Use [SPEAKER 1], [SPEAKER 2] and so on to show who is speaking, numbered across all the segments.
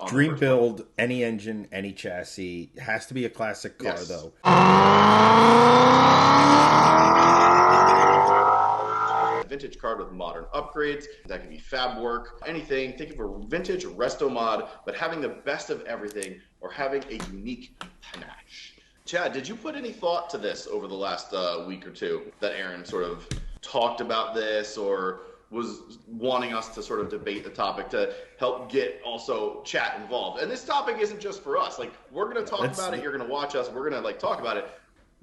[SPEAKER 1] on the
[SPEAKER 2] Dream
[SPEAKER 1] first part.
[SPEAKER 2] build, any engine, any chassis. It has to be a classic car,
[SPEAKER 1] Yes.
[SPEAKER 2] though.
[SPEAKER 1] Vintage car with modern upgrades. That can be fab work, anything. Think of a vintage resto mod, but having the best of everything or having a unique panache. Chad, did you put any thought to this over the last week or two that Aaron sort of talked about this or was wanting us to sort of debate the topic to help get also chat involved? And this topic isn't just for us. Like, we're going to talk
[SPEAKER 2] That's
[SPEAKER 1] about it. You're going to watch us. We're going to like talk about it.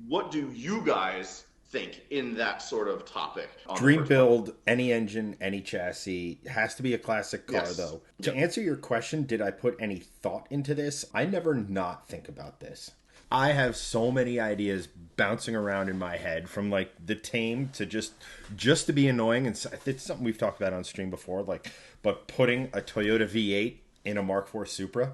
[SPEAKER 1] What do you guys think in that sort of topic? On the
[SPEAKER 2] Dream
[SPEAKER 1] first part?
[SPEAKER 2] build, any engine, any chassis. It has to be a classic car,
[SPEAKER 1] Yes.
[SPEAKER 2] though. To
[SPEAKER 1] Yep.
[SPEAKER 2] answer your question, did I put any thought into this? I never not think about this. I have so many ideas bouncing around in my head, from like the tame to just to be annoying, and it's something we've talked about on stream before. Like, but putting a Toyota V8 in a Mark IV Supra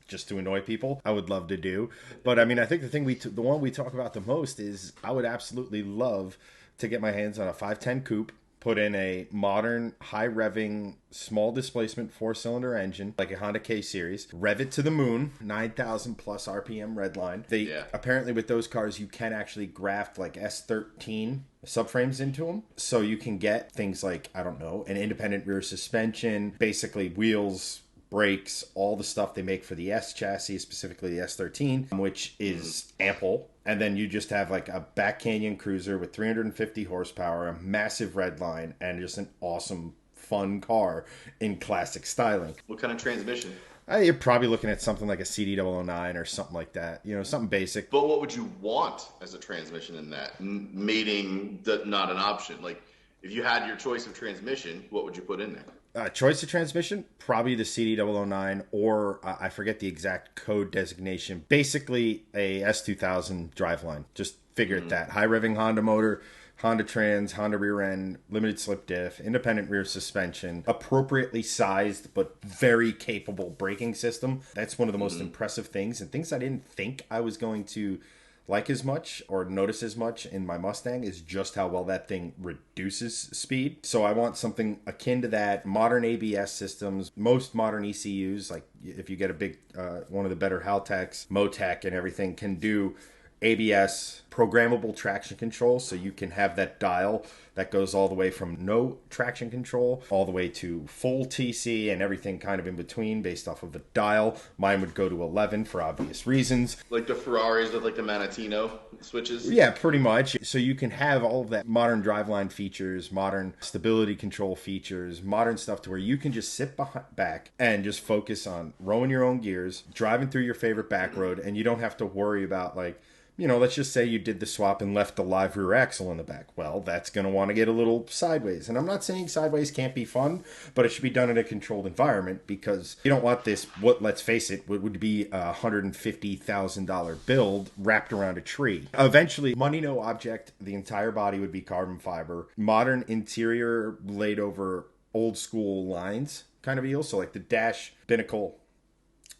[SPEAKER 2] just to annoy people, I would love to do. But I mean, I think the one we talk about the most is I would absolutely love to get my hands on a 510 coupe, put in a modern, high revving, small displacement 4-cylinder engine like a Honda K series, rev it to the moon, 9,000 plus RPM redline.
[SPEAKER 1] Yeah.
[SPEAKER 2] Apparently with those cars you can actually graft like S13 subframes into them, so you can get things like, I don't know, an independent rear suspension, basically wheels, brakes, all the stuff they make for the S chassis, specifically the S13, which is ample. And then you just have like a back canyon cruiser with 350 horsepower, a massive red line, and just an awesome, fun car in classic styling.
[SPEAKER 1] What kind of transmission?
[SPEAKER 2] You're probably looking at something like a CD009 or something like that. You know, something basic.
[SPEAKER 1] But what would you want as a transmission in that? Mating not an option. Like, if you had your choice of transmission, what would you put in there?
[SPEAKER 2] Choice of transmission, probably the CD009, or I forget the exact code designation. Basically, a S2000 driveline. Just figure it that. High revving Honda motor, Honda trans, Honda rear end, limited slip diff, independent rear suspension, appropriately sized but very capable braking system. That's one of the most impressive things, and things I didn't think I was going to like as much or notice as much in my Mustang is just how well that thing reduces speed. So I want something akin to that. Modern ABS systems, most modern ECUs, like if you get a big one of the better Haltex, Motec and everything, can do ABS, programmable traction control, so you can have that dial that goes all the way from no traction control all the way to full TC and everything kind of in between based off of a dial. Mine would go to 11 for obvious reasons.
[SPEAKER 1] Like the Ferraris with like the Manatino switches?
[SPEAKER 2] Yeah, pretty much. So you can have all of that modern driveline features, modern stability control features, modern stuff to where you can just sit back and just focus on rowing your own gears, driving through your favorite back road, and you don't have to worry about like, you know, let's just say you did the swap and left the live rear axle in the back. Well, that's going to want to get a little sideways. And I'm not saying sideways can't be fun, but it should be done in a controlled environment, because you don't want this, what, let's face it, what would be a $150,000 build wrapped around a tree. Eventually, money no object, the entire body would be carbon fiber, modern interior laid over old school lines kind of deal. So like the dash binnacle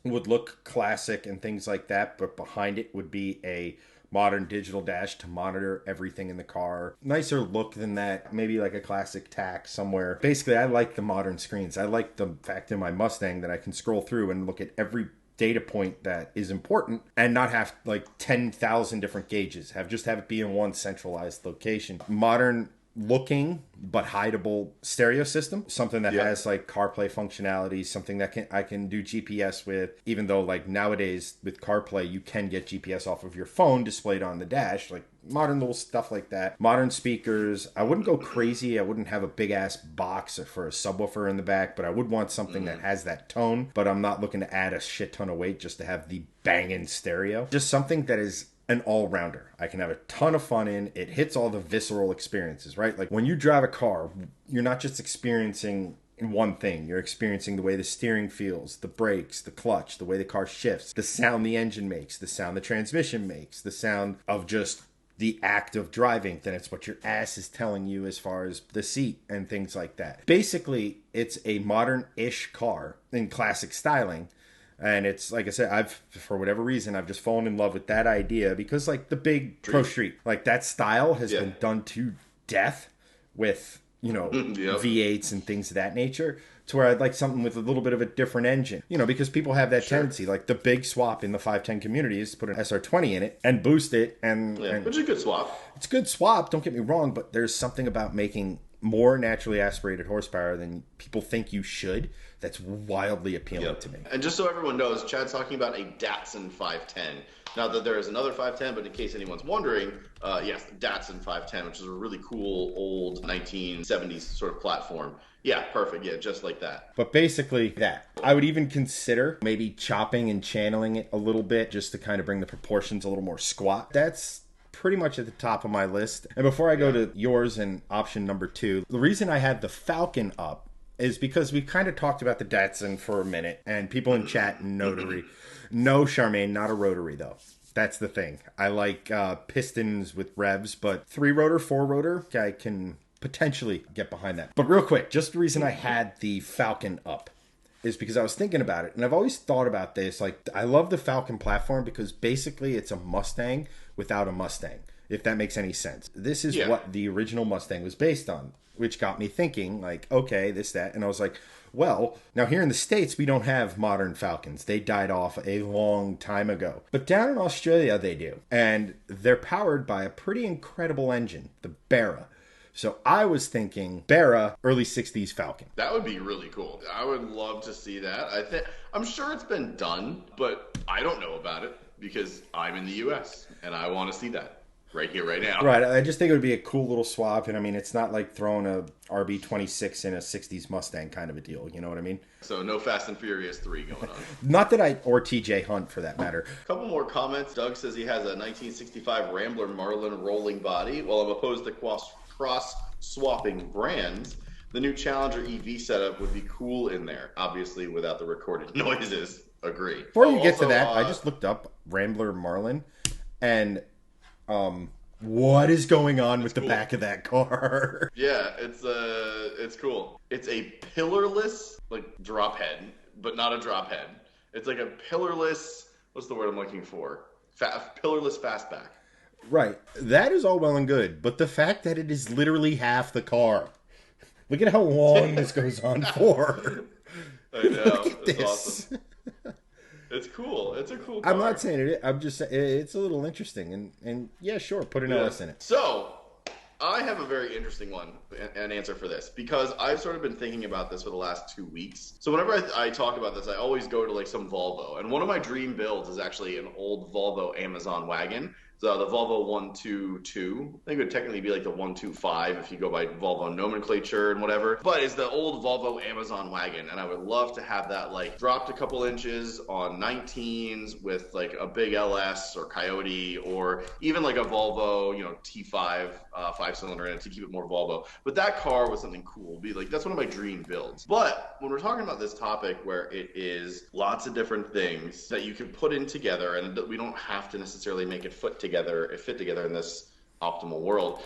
[SPEAKER 2] would look classic and things like that, but behind it would be a modern digital dash to monitor everything in the car. Nicer look than that, maybe like a classic tack somewhere. Basically, I like the modern screens. I like the fact in my Mustang that I can scroll through and look at every data point that is important and not have like 10,000 different gauges. Have it be in one centralized location. Modern looking but hideable stereo system, something that has like CarPlay functionality, something that I can do GPS with, even though like nowadays with CarPlay you can get GPS off of your phone displayed on the dash. Like modern little stuff like that. Modern speakers. I wouldn't go crazy. I wouldn't have a big ass box for a subwoofer in the back, but I would want something that has that tone, but I'm not looking to add a shit ton of weight just to have the banging stereo. Just something that is an all-rounder. I can have a ton of fun in. It hits all the visceral experiences, right? Like when you drive a car, you're not just experiencing one thing. You're experiencing the way the steering feels, the brakes, the clutch, the way the car shifts, the sound the engine makes, the sound the transmission makes, the sound of just the act of driving. Then it's what your ass is telling you as far as the seat and things like that. Basically, it's a modern-ish car in classic styling. And it's, like I said, for whatever reason, I've just fallen in love with that idea because, like, the big Pro Street, like, that style has been done to death with, you know, V8s and things of that nature. to where I'd like something with a little bit of a different engine. You know, because people have that tendency, like the big swap in the 510 community is to put an SR20 in it and boost it. And
[SPEAKER 1] which is a good swap.
[SPEAKER 2] It's a good swap, don't get me wrong, but there's something about making more naturally aspirated horsepower than people think you should that's wildly appealing to me.
[SPEAKER 1] And just so everyone knows, Chad's talking about a Datsun 510. Not that there is another 510, but in case anyone's wondering, yes, Datsun 510, which is a really cool old 1970s sort of platform. Yeah, perfect. Yeah, just like that.
[SPEAKER 2] But basically that. I would even consider maybe chopping and channeling it a little bit just to kind of bring the proportions a little more squat. That's pretty much at the top of my list. And before I go to yours and option number 2, the reason I had the Falcon up is because we kind of talked about the Datsun for a minute, and people in chat notary. No, Charmaine, not a rotary though. That's the thing. I like pistons with revs, but 3-rotor, 4-rotor, I can potentially get behind that. But real quick, just the reason I had the Falcon up is because I was thinking about it, and I've always thought about this. Like, I love the Falcon platform because basically it's a Mustang without a Mustang, if that makes any sense. This is what the original Mustang was based on, which got me thinking, like, okay, this, that. And I was like, well, now here in the States, we don't have modern Falcons. They died off a long time ago. But down in Australia, they do. And they're powered by a pretty incredible engine, the Barra. So I was thinking Barra, early 60s Falcon.
[SPEAKER 1] That would be really cool. I would love to see that. I'm sure it's been done, but I don't know about it because I'm in the U.S. and I want to see that right here, right now.
[SPEAKER 2] Right. I just think it would be a cool little swap. And I mean, it's not like throwing a RB26 in a 60s Mustang kind of a deal. You know what I mean?
[SPEAKER 1] So no Fast and Furious 3 going on.
[SPEAKER 2] Not that or TJ Hunt for that matter.
[SPEAKER 1] A couple more comments. Doug says he has a 1965 Rambler Marlin rolling body. While I'm opposed to cross-swapping brands, the new Challenger EV setup would be cool in there. Obviously, without the recorded noises. Agree.
[SPEAKER 2] Before you get to that, I just looked up Rambler Marlin, and what is going on with the back of that car?
[SPEAKER 1] Yeah, it's cool. It's a pillarless, like, drop head, but not a drop head. It's like a pillarless, what's the word I'm looking for? Pillarless fastback.
[SPEAKER 2] Right. That is all well and good, but the fact that it is literally half the car. Look at how long this goes on for.
[SPEAKER 1] I know.
[SPEAKER 2] Look at
[SPEAKER 1] this.
[SPEAKER 2] Awesome.
[SPEAKER 1] It's cool. It's a cool car.
[SPEAKER 2] I'm not saying it. I'm just saying it's a little interesting. And yeah, sure, put an LS in it.
[SPEAKER 1] So, I have a very interesting one, an answer for this, because I've sort of been thinking about this for the last 2 weeks. So whenever I talk about this, I always go to like some Volvo. And one of my dream builds is actually an old Volvo Amazon wagon. So the Volvo 122, I think it would technically be like the 125 if you go by Volvo nomenclature and whatever. But it's the old Volvo Amazon wagon, and I would love to have that like dropped a couple inches on 19s with like a big LS or Coyote, or even like a Volvo, T5 5-cylinder in it to keep it more Volvo. But that car was something cool. Be like, that's one of my dream builds. But when we're talking about this topic where it is lots of different things that you can put in together, and that we don't have to necessarily make it fit together in this optimal world,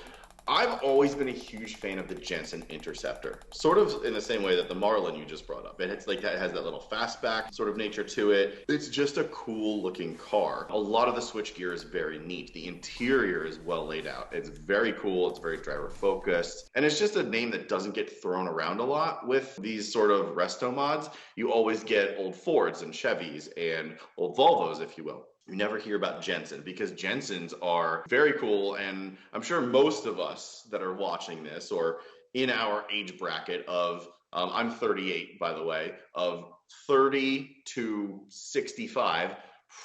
[SPEAKER 1] I've always been a huge fan of the Jensen Interceptor, sort of in the same way that the Marlin you just brought up. It's like that, it has that little fastback sort of nature to it. It's just a cool looking car. A lot of the switchgear is very neat. The interior is well laid out. It's very cool. It's very driver focused. And it's just a name that doesn't get thrown around a lot with these sort of resto mods. You always get old Fords and Chevys and old Volvos, if you will. You never hear about Jensen, because Jensens are very cool, and I'm sure most of us that are watching this or in our age bracket of, I'm 38 by the way, of 30 to 65,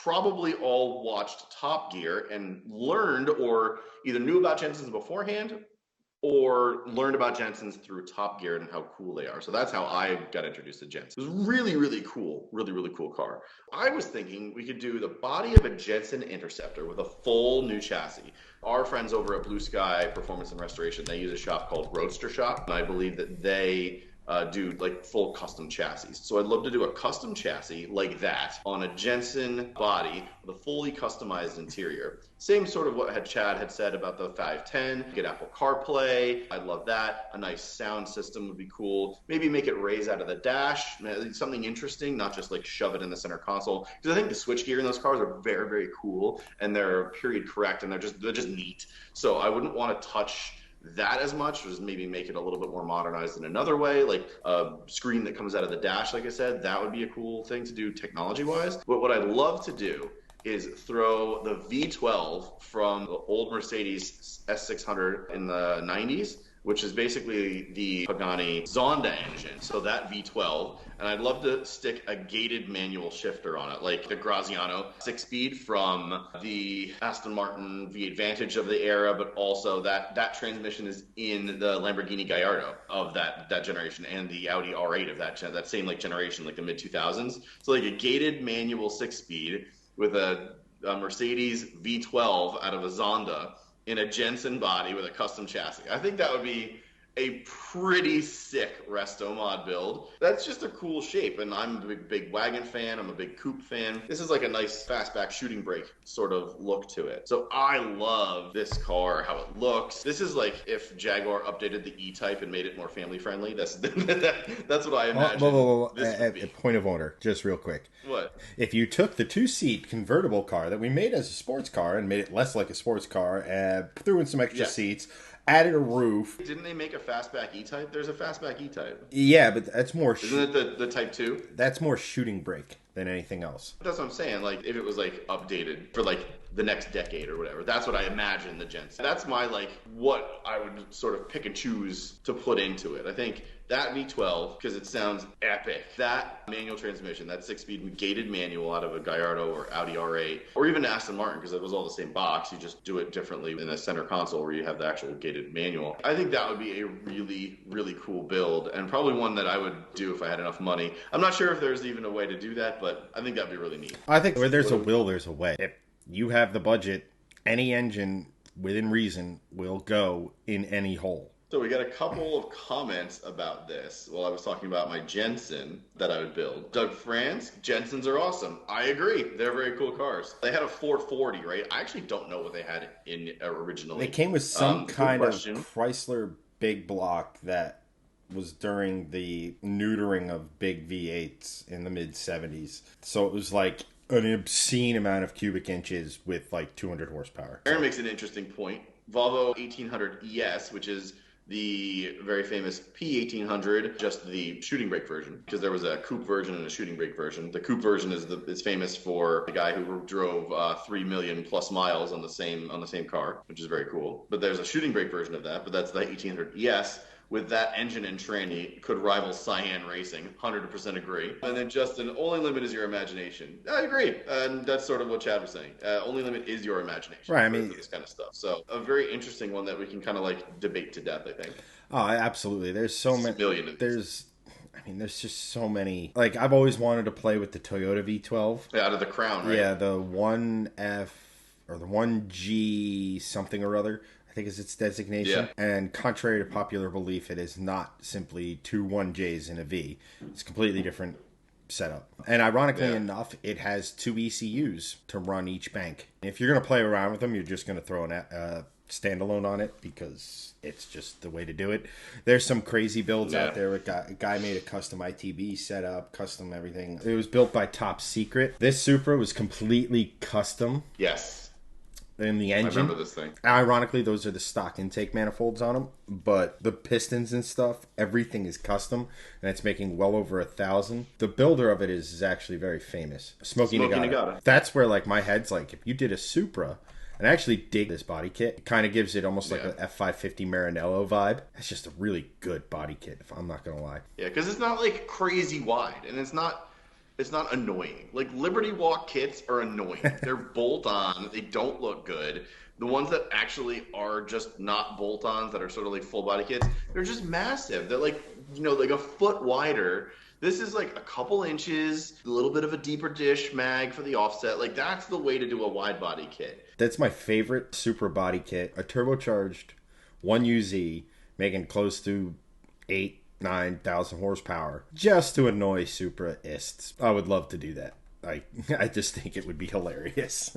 [SPEAKER 1] probably all watched Top Gear and learned or either knew about Jensens beforehand or learned about Jensens through Top Gear and how cool they are. So that's how I got introduced to Jensen. It was really, really cool. Really, really cool car. I was thinking we could do the body of a Jensen Interceptor with a full new chassis. Our friends over at Blue Sky Performance and Restoration, they use a shop called Roadster Shop, and I believe that they do like full custom chassis. So I'd love to do a custom chassis like that on a Jensen body with a fully customized interior. Same sort of what Chad had said about the 510. Get Apple CarPlay. I'd love that. A nice sound system would be cool. Maybe make it raise out of the dash. Something interesting, not just like shove it in the center console. Because I think the switchgear in those cars are very, very cool, and they're period correct, and they're just neat. So I wouldn't want to touch that as much, or just maybe make it a little bit more modernized in another way, like a screen that comes out of the dash, like I said, that would be a cool thing to do technology-wise. But what I'd love to do is throw the V12 from the old Mercedes S600 in the 90s, which is basically the Pagani Zonda engine. So that V12, and I'd love to stick a gated manual shifter on it, like the Graziano 6-speed from the Aston Martin V8 Vantage of the era, but also that transmission is in the Lamborghini Gallardo of that generation, and the Audi R8 of that same like generation, like the mid 2000s. So like a gated manual 6-speed with a Mercedes V12 out of a Zonda in a Jensen body with a custom chassis. I think that would be a pretty sick resto mod build. That's just a cool shape, and I'm a big wagon fan. I'm a big coupe fan. This is like a nice fastback shooting brake sort of look to it. So I love this car, how it looks. This is like if Jaguar updated the E-Type and made it more family friendly. That's what I imagine.
[SPEAKER 2] A point of order, just real quick.
[SPEAKER 1] What?
[SPEAKER 2] If you took the 2-seat convertible car that we made as a sports car and made it less like a sports car, threw in some extra seats, added a roof.
[SPEAKER 1] Didn't they make a fastback E-Type? There's a fastback E-Type.
[SPEAKER 2] Yeah, but that's more...
[SPEAKER 1] Isn't it the Type 2?
[SPEAKER 2] That's more shooting brake than anything else.
[SPEAKER 1] That's what I'm saying. Like, if it was, like, updated for, like, the next decade or whatever. That's what I imagine the Jensen. That's my, like, what I would sort of pick and choose to put into it. I think that V12, because it sounds epic. That manual transmission, that 6-speed gated manual out of a Gallardo or Audi R8, or even Aston Martin, because it was all the same box. You just do it differently in the center console where you have the actual gated manual. I think that would be a really, really cool build, and probably one that I would do if I had enough money. I'm not sure if there's even a way to do that, but I think that'd be really neat.
[SPEAKER 2] I think where there's a will, there's a way. If you have the budget, any engine within reason will go in any hole.
[SPEAKER 1] So we got a couple of comments about this while I was talking about my Jensen that I would build. Doug France, Jensens are awesome. I agree. They're very cool cars. They had a 440, right? I actually don't know what they had in originally.
[SPEAKER 2] They came with some kind of Chrysler big block that was during the neutering of big V8s in the mid-70s. So it was like an obscene amount of cubic inches with like 200 horsepower.
[SPEAKER 1] Aaron makes an interesting point. Volvo 1800 ES, which is the very famous P1800, just the shooting brake version, because there was a coupe version and a shooting brake version. The coupe version is famous for the guy who drove 3 million plus miles on the same car, which is very cool. But there's a shooting brake version of that, but that's the 1800 ES. With that engine and tranny, could rival Cyan Racing. 100% agree. And then Justin, only limit is your imagination. I agree. And that's sort of what Chad was saying. Only limit is your imagination.
[SPEAKER 2] Right, I mean,
[SPEAKER 1] this kind of stuff. So a very interesting one that we can kind of like debate to death, I think.
[SPEAKER 2] Oh, absolutely. There's so many.
[SPEAKER 1] There's
[SPEAKER 2] just so many. Like, I've always wanted to play with the Toyota V12.
[SPEAKER 1] Yeah, out of the Crown, right?
[SPEAKER 2] Yeah, the 1F or the 1G something or other, I think is its designation. Yeah. And contrary to popular belief, it is not simply two 1Js in a V. It's a completely different setup. And ironically enough, it has two ECUs to run each bank. If you're going to play around with them, you're just going to throw a standalone on it because it's just the way to do it. There's some crazy builds out there. A guy made a custom ITB setup, custom everything. It was built by Top Secret. This Supra was completely custom.
[SPEAKER 1] Yes.
[SPEAKER 2] In the engine.
[SPEAKER 1] I remember this thing.
[SPEAKER 2] Ironically, those are the stock intake manifolds on them, but the pistons and stuff, everything is custom, and it's making well over 1,000. The builder of it is actually very famous. Smokey Nagata. That's where like my head's like, if you did a Supra, and I actually dig this body kit. It kind of gives it almost like an F550 Maranello vibe. It's just a really good body kit, if I'm not going to lie.
[SPEAKER 1] Yeah, because it's not like crazy wide, and it's not annoying. Like, Liberty Walk kits are annoying. They're bolt-on. They don't look good. The ones that actually are just not bolt-ons, that are sort of like full-body kits, they're just massive. They're like, like a foot wider. This is like a couple inches, a little bit of a deeper dish mag for the offset. Like, that's the way to do a wide-body kit.
[SPEAKER 2] That's my favorite Supra body kit. A turbocharged 1UZ making close to 9,000 horsepower just to annoy Supra-ists. I would love to do that. I just think it would be hilarious.